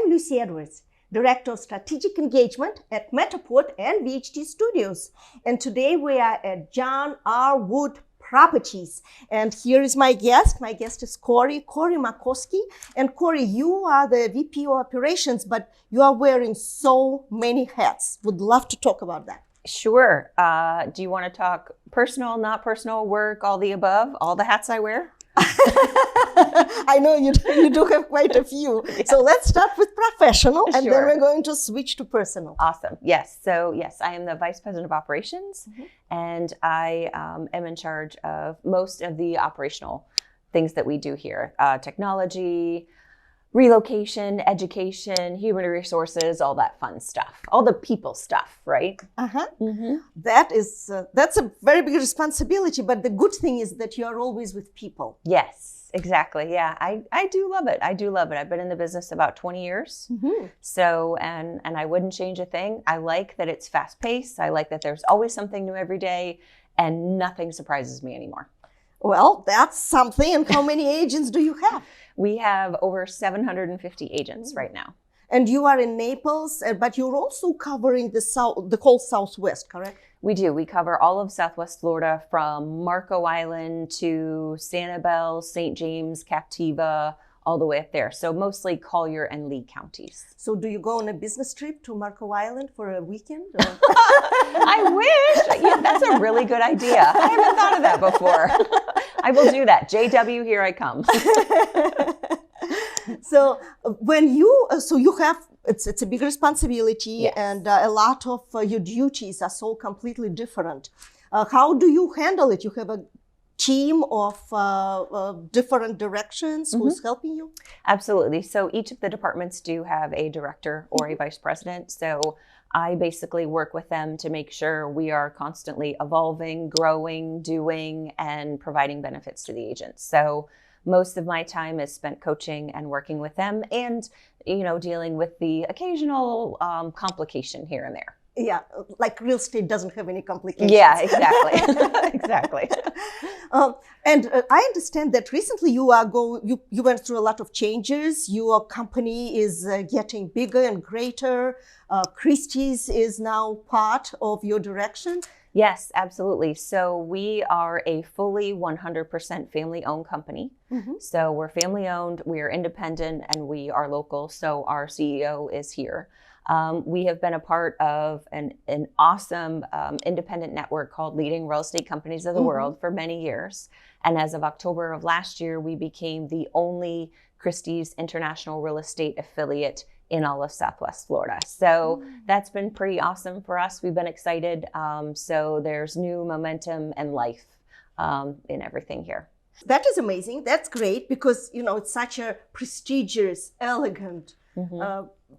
I'm Lucy Edwards, Director of Strategic Engagement at Metaport and VHT Studios. And today we are at John R. Wood Properties. And here is my guest. My guest is Corey McCloskey. And Corey, you are the VP of Operations, but you are wearing so many hats. Would love to talk about that. Sure. Do you want to talk personal, not personal, work, all the above, all the hats I wear? I know you do have quite a few. Yeah. So let's start with professional, and then we're going to switch to personal. Awesome. Yes. So yes, I am the Vice President of Operations, and I am in charge of most of the operational things that we do here. Technology, relocation, education, human resources, all that fun stuff, all the people stuff, right? That's a very big responsibility, but the good thing is that you are always with people. Yes, exactly. Yeah, I do love it. I do love it. I've been in the business about 20 years. So, and I wouldn't change a thing. I like that it's fast paced. I like that there's always something new every day and nothing surprises me anymore. Well, that's something. And how many agents do you have? We have over 750 agents right now. And you are in Naples, but you're also covering the whole Southwest, correct? We do. We cover all of Southwest Florida from Marco Island to Sanibel, St. James, Captiva, all the way up there. So mostly Collier and Lee counties. So do you go on a business trip to Marco Island for a weekend? I wish. Yeah, that's a really good idea. I haven't thought of that before. I will do that. JW, here I come. So when you have, it's a big responsibility, yes. And a lot of your duties are so completely different. How do you handle it? You have a team of different directions who's helping you? Absolutely. So each of the departments do have a director or a vice president. So I basically work with them to make sure we are constantly evolving, growing, doing, and providing benefits to the agents. So most of my time is spent coaching and working with them and, dealing with the occasional complication here and there. Yeah, like real estate doesn't have any complications. Yeah, exactly. Exactly. And I understand that recently you went through a lot of changes. Your company is getting bigger and greater. Christie's is now part of your direction. Yes, absolutely. So we are a fully 100% family-owned company. So we're family-owned, we are independent, and we are local. So our CEO is here. We have been a part of an awesome independent network called Leading Real Estate Companies of the World for many years. And as of October of last year, we became the only Christie's International Real Estate affiliate in all of Southwest Florida. So that's been pretty awesome for us. We've been excited. So there's new momentum and life in everything here. That is amazing. That's great because, it's such a prestigious, elegant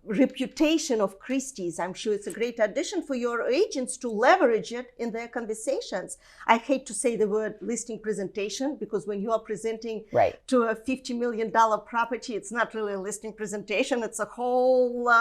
reputation of Christie's. I'm sure it's a great addition for your agents to leverage it in their conversations. I hate to say the word listing presentation because when you are presenting to a $50 million property, it's not really a listing presentation. It's a whole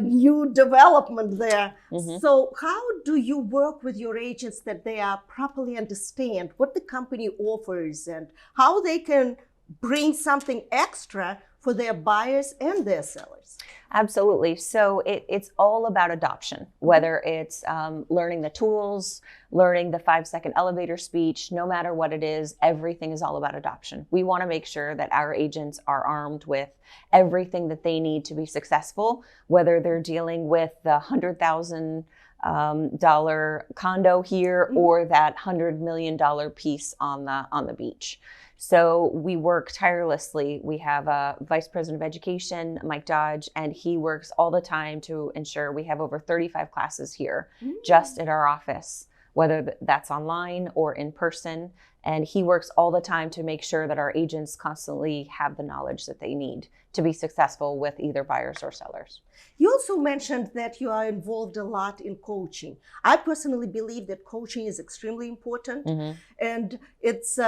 new development there. So how do you work with your agents that they are properly understand what the company offers and how they can bring something extra for their buyers and their sellers? Absolutely. So it's all about adoption, whether it's learning the tools, learning the 5-second elevator speech, no matter what it is, everything is all about adoption. We want to make sure that our agents are armed with everything that they need to be successful, whether they're dealing with the $100,000 condo here or that $100 million piece on the beach. So we work tirelessly. We have a Vice President of Education, Mike Dodge, and he works all the time to ensure we have over 35 classes here just at our office, whether that's online or in person. And he works all the time to make sure that our agents constantly have the knowledge that they need to be successful with either buyers or sellers. You also mentioned that you are involved a lot in coaching. I personally believe that coaching is extremely important, and it's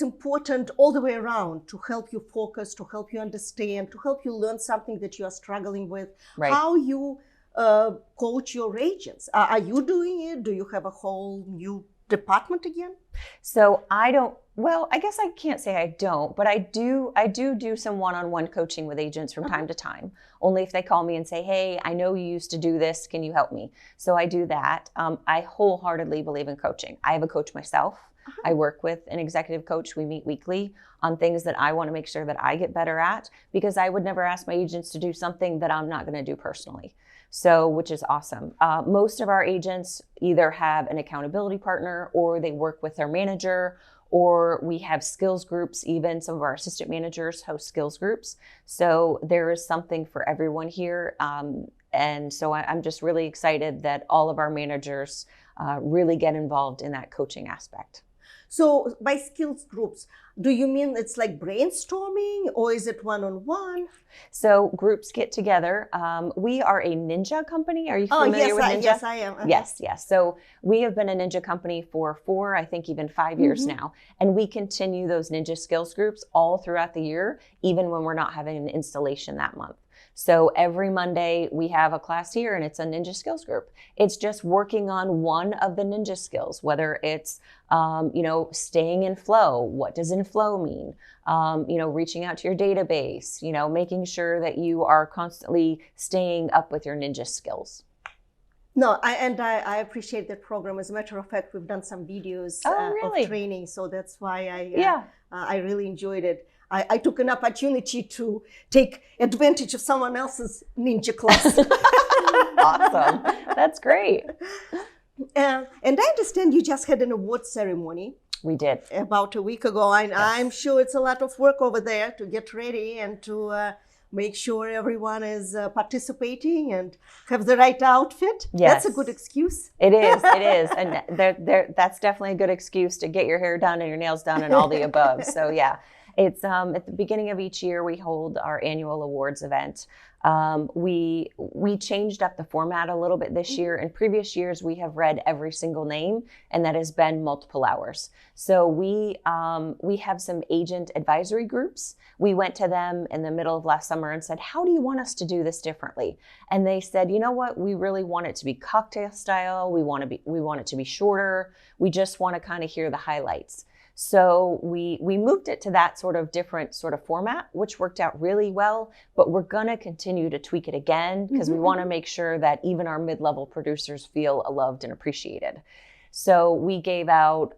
important all the way around to help you focus, to help you understand, to help you learn something that you are struggling with. How you coach your agents. Are you doing it? Do you have a whole new department again? So I don't Well, I guess I can't say I don't, but I do some one-on-one coaching with agents from time to time. Only if they call me and say, hey, I know you used to do this. Can you help me? So I do that. I wholeheartedly believe in coaching. I have a coach myself. I work with an executive coach. We meet weekly on things that I want to make sure that I get better at, because I would never ask my agents to do something that I'm not going to do personally. So, which is awesome. Most of our agents either have an accountability partner, or they work with their manager, or we have skills groups. Even some of our assistant managers host skills groups. So there is something for everyone here. And so I'm just really excited that all of our managers really get involved in that coaching aspect. So by skills groups, do you mean it's like brainstorming, or is it one-on-one? So groups get together. We are a ninja company. Are you familiar with Ninja? Yes, I am. Yes. So we have been a ninja company for 4, I think even 5 years now. And we continue those ninja skills groups all throughout the year, even when we're not having an installation that month. So every Monday we have a class here, and it's a ninja skills group. It's just working on one of the ninja skills, whether it's, staying in flow. What does in flow mean? Reaching out to your database, making sure that you are constantly staying up with your ninja skills. No, I appreciate that program. As a matter of fact, we've done some videos of training, so that's why I really enjoyed it. I took an opportunity to take advantage of someone else's ninja class. Awesome. That's great. And I understand you just had an award ceremony. We did. About a week ago. Yes. I'm sure it's a lot of work over there to get ready and to make sure everyone is participating and have the right outfit. Yes. That's a good excuse. It is. And that's definitely a good excuse to get your hair done and your nails done and all the above. So yeah. It's at the beginning of each year we hold our annual awards event. We changed up the format a little bit this year. In previous years, we have read every single name, and that has been multiple hours. So we have some agent advisory groups. We went to them in the middle of last summer and said, how do you want us to do this differently? And they said, you know what, we really want it to be cocktail style. We want it to be shorter. We just want to kind of hear the highlights. So we moved it to that sort of different sort of format, which worked out really well, but we're going to continue to tweak it again because we want to make sure that even our mid-level producers feel loved and appreciated. So we gave out,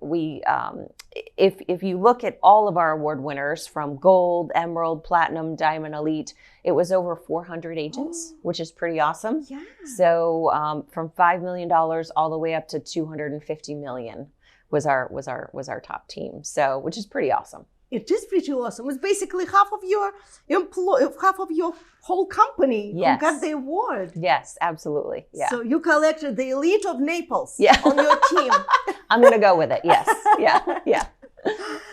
if you look at all of our award winners from gold, emerald, platinum, diamond, elite, it was over 400 agents, which is pretty awesome. Yeah. So from $5 million all the way up to $250 million. Was our top team, so which is pretty awesome. It is pretty awesome. It's basically half of your whole company who got the award. Yes, absolutely. Yeah. So you collected the elite of Naples on your team. I'm gonna go with it. Yes. Yeah.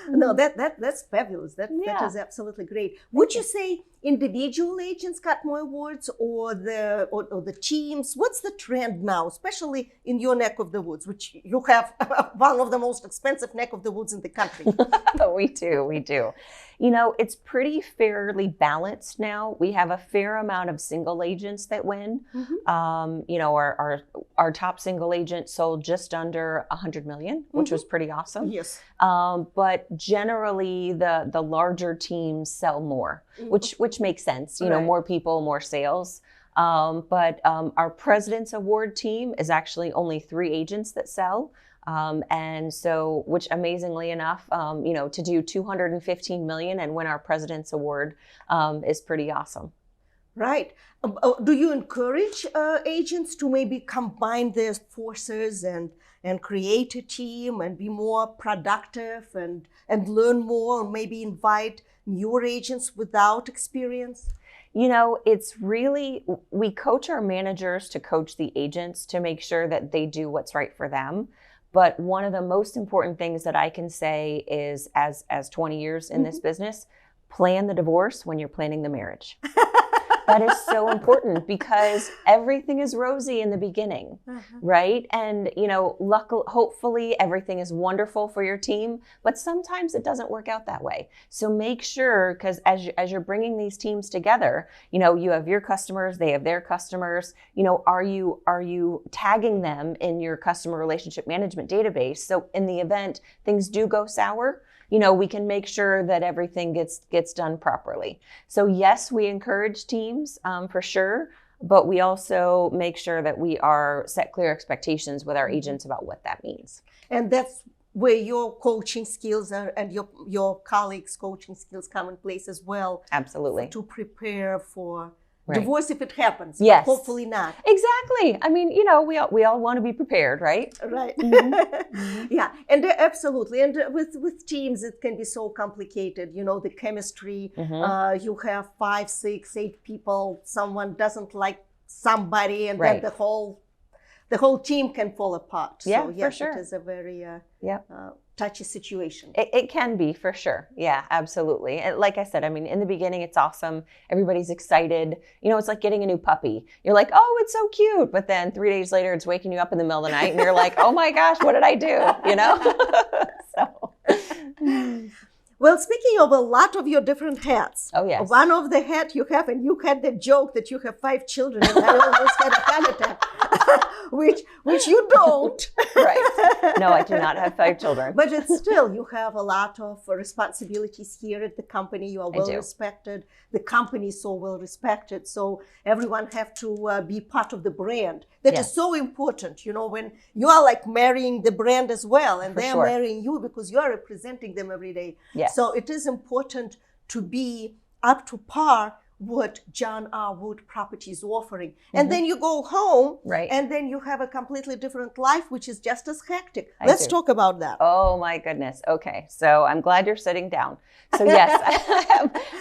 No, that's fabulous. That is absolutely great. Would you say individual agents got more awards, or the teams? What's the trend now, especially in your neck of the woods, which you have one of the most expensive neck of the woods in the country? We do. It's pretty fairly balanced now. We have a fair amount of single agents that win. Our top single agent sold just under 100 million, which was pretty awesome. Yes. But generally, the larger teams sell more, which makes sense. More people, more sales. But our President's Award team is actually only 3 agents that sell. And so, which amazingly enough, to do 215 million and win our President's Award is pretty awesome. Right. Do you encourage agents to maybe combine their forces and create a team and be more productive and learn more, or maybe invite newer agents without experience? It's really, we coach our managers to coach the agents to make sure that they do what's right for them. But one of the most important things that I can say is, as 20 years in this business, plan the divorce when you're planning the marriage. That is so important because everything is rosy in the beginning, right? And, hopefully everything is wonderful for your team, but sometimes it doesn't work out that way. So make sure, because as you're bringing these teams together, you have your customers, they have their customers, are you tagging them in your customer relationship management database? So in the event things do go sour, we can make sure that everything gets done properly. So yes, we encourage teams for sure, but we also make sure that we are set clear expectations with our agents about what that means. And that's where your coaching skills are, and your colleagues' coaching skills come in place as well. Absolutely. To prepare for divorce if it happens. Yes. But hopefully not. Exactly. I mean, we all want to be prepared, right? Right. Mm-hmm. Yeah, and absolutely. And with teams, it can be so complicated. The chemistry. Mm-hmm. You have 5, 6, 8 people. Someone doesn't like somebody, and Right. then the whole team can fall apart. Yeah, so yes, for sure. it is a very touchy situation. It can be, for sure. Yeah, absolutely. And like I said, I mean, in the beginning, it's awesome. Everybody's excited. It's like getting a new puppy. You're like, oh, it's so cute. But then 3 days later, it's waking you up in the middle of the night and you're like, oh my gosh, what did I do? So. Well, speaking of a lot of your different hats, oh yes, one of the hat you have, and you had the joke that you have 5 children, and I almost had a heart attack, which you don't. Right. No, I do not have 5 children. But it's still, you have a lot of responsibilities here at the company. You are well respected. The company is so well respected. So everyone have to be part of the brand. That is so important, when you are like marrying the brand as well, and they're marrying you because you are representing them every day. Yes. So it is important to be up to par what John R. Wood Property is offering. And then you go home, and then you have a completely different life, which is just as hectic. Let's talk about that. Oh my goodness. Okay. So I'm glad you're sitting down. So yes,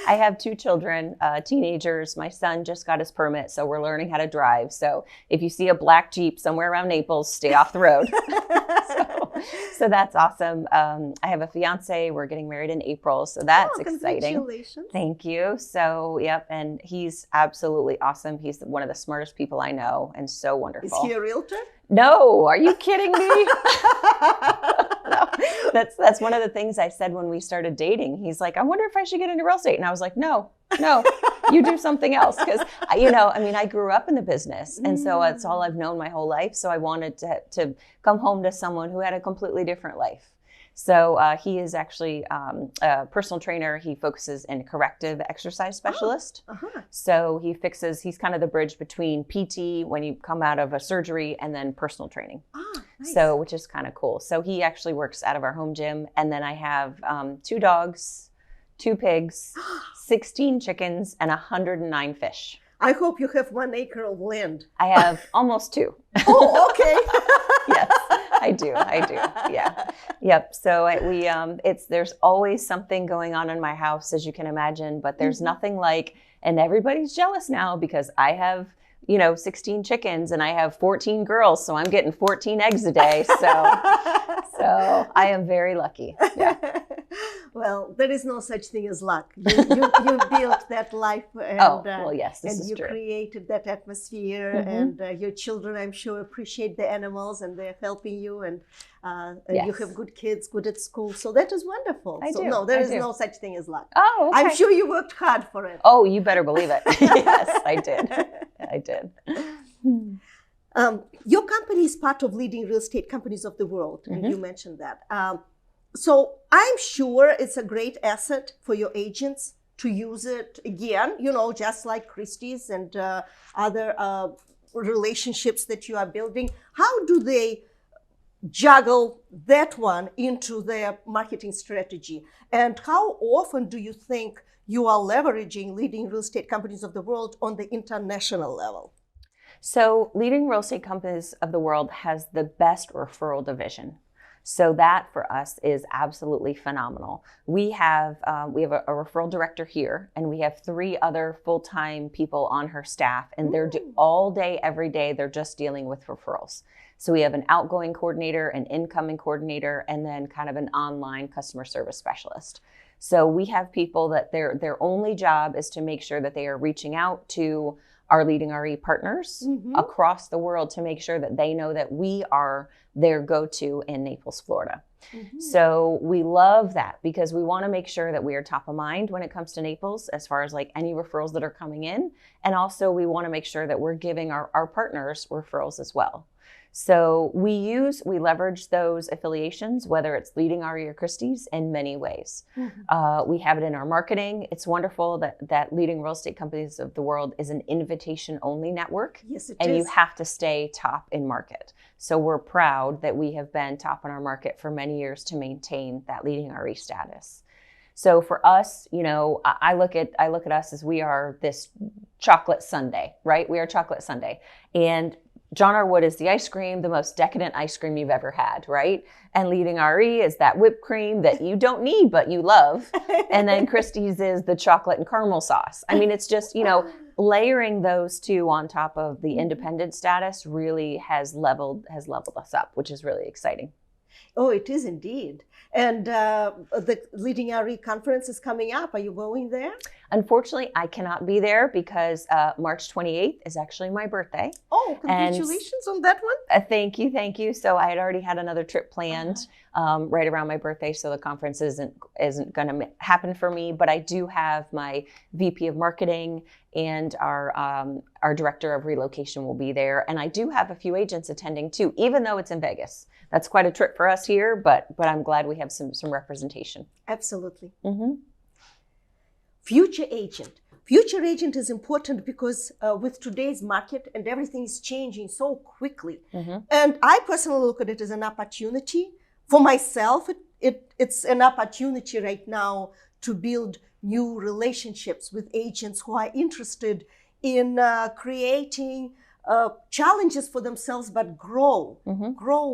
I have 2 children, teenagers. My son just got his permit, so we're learning how to drive. So if you see a black Jeep somewhere around Naples, stay off the road. So that's awesome. I have a fiance. We're getting married in April, so that's exciting. Congratulations. Thank you. So, yep, and he's absolutely awesome. He's one of the smartest people I know, and so wonderful. Is he a realtor? No, are you kidding me? No, that's one of the things I said when we started dating. He's like, I wonder if I should get into real estate, and I was like, no, you do something else, because I grew up in the business, and so that's all I've known my whole life. So I wanted to come home to someone who had a completely different life. So he is actually a personal trainer. He focuses in corrective exercise specialist. So he's kind of the bridge between PT when you come out of a surgery and then personal training. Nice. So, which is kind of cool. So he actually works out of our home gym. And then I have 2 dogs, 2 pigs, 16 chickens, and 109 fish. I hope you have 1 acre of land. I have almost 2. Oh, okay. Yes, I do. Yeah. Yep. So there's always something going on in my house, as you can imagine, but there's nothing like, and everybody's jealous now because I have, 16 chickens and I have 14 girls. So I'm getting 14 eggs a day. So I am very lucky. Yeah. Well, there is no such thing as luck. You built that life, and yes, this and is you true. Created that atmosphere, and your children, I'm sure, appreciate the animals, and they're helping you, and you have good kids, good at school, so that is wonderful. No, there is no such thing as luck. Oh, okay. I'm sure you worked hard for it. Oh, you better believe it. Yes, I did. I did. Your company is part of leading real estate companies of the world, and you mentioned that. So I'm sure it's a great asset for your agents to use it again, just like Christie's and other relationships that you are building. How do they juggle that one into their marketing strategy? And how often do you think you are leveraging leading real estate companies of the world on the international level? So leading real estate companies of the world has the best referral division. So that for us is absolutely phenomenal. We have a referral director here, and we have 3 other full-time people on her staff, and they're all day, every day, they're just dealing with referrals. So we have an outgoing coordinator, an incoming coordinator, and then kind of an online customer service specialist. So we have people that their only job is to make sure that they are reaching out to our leading RE partners across the world to make sure that they know that we are their go-to in Naples, Florida. So we love that because we want to make sure that we are top of mind when it comes to Naples as far as like any referrals that are coming in. And also we want to make sure that we're giving our partners referrals as well. So we leverage those affiliations, whether it's Leading RE or Christie's, in many ways. We have it in our marketing. It's wonderful that Leading Real Estate Companies of the World is an invitation-only network. Yes, it and is. You have to stay top in market. So we're proud that we have been top in our market for many years to maintain that Leading RE status. So for us, I look at us as we are this chocolate sundae, right? We are chocolate sundae. And John R. Wood is the ice cream, the most decadent ice cream you've ever had, right? And Leading RE is that whipped cream that you don't need, but you love. And then Christie's is the chocolate and caramel sauce. I mean, it's just, layering those two on top of the independent status really has leveled us up, which is really exciting. Oh, it is indeed. And the Leading RE conference is coming up. Are you going there? Unfortunately, I cannot be there because March 28th is actually my birthday. Oh, congratulations on that one. Thank you. So I had already had another trip planned right around my birthday, so the conference isn't going to happen for me. But I do have my VP of Marketing and our Director of Relocation will be there. And I do have a few agents attending too, even though it's in Vegas. That's quite a trip for us here, but I'm glad we have some representation. Absolutely. Mm-hmm. Future agent. Future agent is important because with today's market and everything is changing so quickly. Mm-hmm. And I personally look at it as an opportunity. For myself, it's an opportunity right now to build new relationships with agents who are interested in creating challenges for themselves, but grow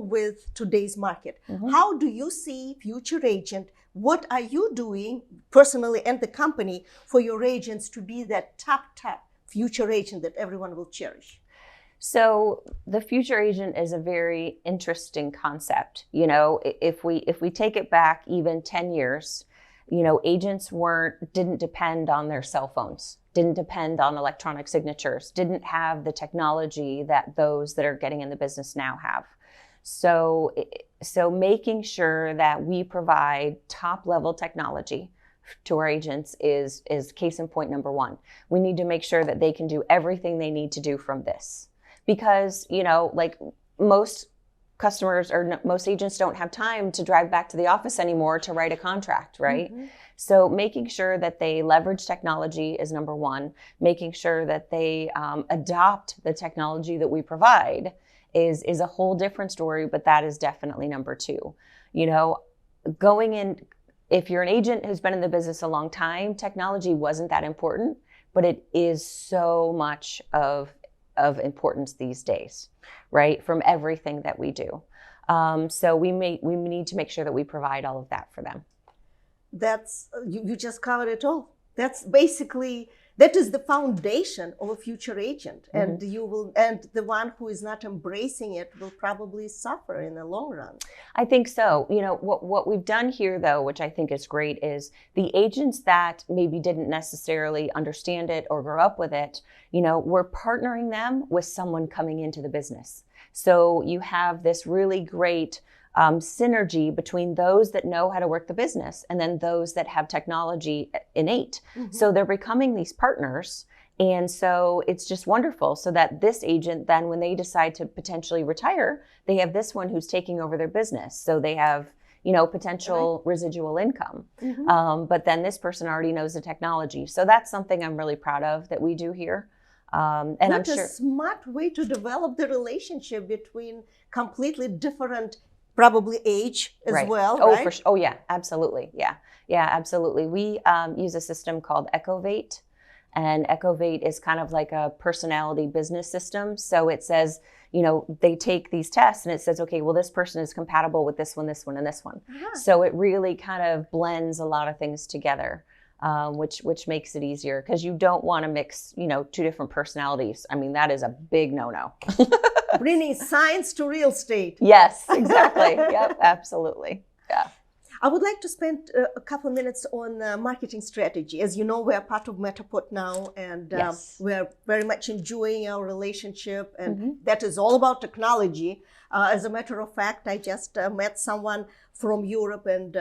with today's market. Mm-hmm. How do you see future agent? What are you doing personally and the company for your agents to be that top future agent that everyone will cherish? So the future agent is a very interesting concept. If we take it back even 10 years, agents didn't depend on their cell phones, didn't depend on electronic signatures, didn't have the technology that those that are getting in the business now have. So making sure that we provide top level technology to our agents is case in point number one. We need to make sure that they can do everything they need to do from this, because like most customers or most agents don't have time to drive back to the office anymore to write a contract, right? Mm-hmm. So making sure that they leverage technology is number one. Making sure that they adopt the technology that we provide is a whole different story, but that is definitely number two. Going in, if you're an agent who's been in the business a long time, technology wasn't that important, but it is so much of importance these days, right? From everything that we do. So we need to make sure that we provide all of that for them. That's, you just covered it all. That is the foundation of a future agent. Mm-hmm. And the one who is not embracing it will probably suffer in the long run. I think so. What we've done here, though, which I think is great, is the agents that maybe didn't necessarily understand it or grow up with it, we're partnering them with someone coming into the business. So you have this really great synergy between those that know how to work the business and then those that have technology innate. Mm-hmm. So they're becoming these partners. And so it's just wonderful. So that this agent then, when they decide to potentially retire, they have this one who's taking over their business. So they have, potential residual income. Mm-hmm. But then this person already knows the technology. So that's something I'm really proud of that we do here. And I'm sure a smart way to develop the relationship between completely different probably age as well, oh, right? For sure. Oh, yeah, absolutely. Yeah, absolutely. We use a system called Ecovate, and Ecovate is kind of like a personality business system. So it says, they take these tests and it says, okay, well, this person is compatible with this one, and this one. Uh-huh. So it really kind of blends a lot of things together, which makes it easier, because you don't want to mix, two different personalities. I mean, that is a big no-no. Bringing science to real estate. Yes, exactly. Yep, absolutely. Yeah. I would like to spend a couple of minutes on marketing strategy. As you know, we're part of Matterport now, and yes, we're very much enjoying our relationship, and that is all about technology. As a matter of fact, I just met someone from Europe, and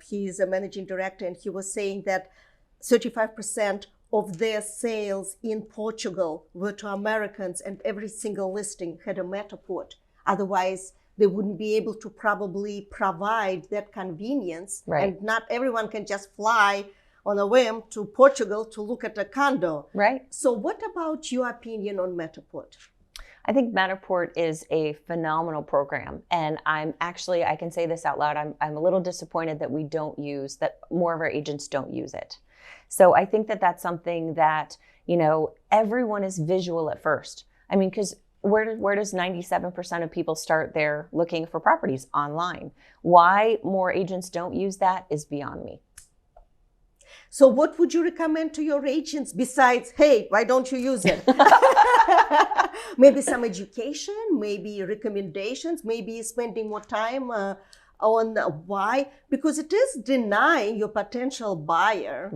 he's a managing director, and he was saying that 35% of their sales in Portugal were to Americans, and every single listing had a Matterport Otherwise, they wouldn't be able to probably provide that convenience. Right. And not everyone can just fly on a whim to Portugal to look at a condo. Right. So what about your opinion on Matterport? I think Matterport is a phenomenal program. And I can say this out loud, I'm a little disappointed that that more of our agents don't use it. So I think that that's something that, everyone is visual at first. I mean, because where does 97% of people start there looking for properties? Online. Why more agents don't use that is beyond me. So what would you recommend to your agents besides, hey, why don't you use it? Maybe some education, maybe recommendations, maybe spending more time on why? Because it is denying your potential buyer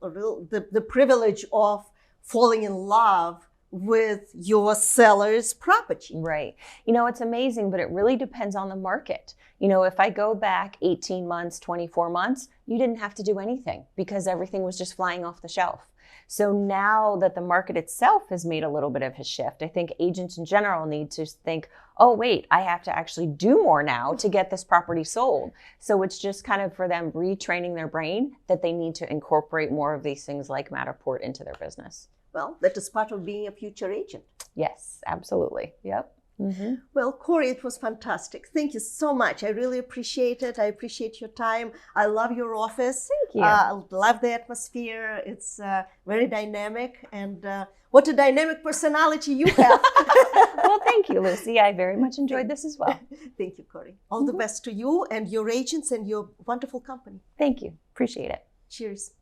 the privilege of falling in love with your seller's property. Right. It's amazing, but it really depends on the market. If I go back 18 months, 24 months, you didn't have to do anything because everything was just flying off the shelf. So now that the market itself has made a little bit of a shift, I think agents in general need to think, oh, wait, I have to actually do more now to get this property sold. So it's just kind of for them retraining their brain that they need to incorporate more of these things like Matterport into their business. Well, that is part of being a future agent. Yes, absolutely. Yep. Mm-hmm. Well, Corey, it was fantastic. Thank you so much. I really appreciate it. I appreciate your time. I love your office. Thank you. I love the atmosphere. It's very dynamic. And what a dynamic personality you have. Well, thank you, Lucy. I very much enjoyed this as well. Thank you, Corey. All the best to you and your agents and your wonderful company. Thank you. Appreciate it. Cheers.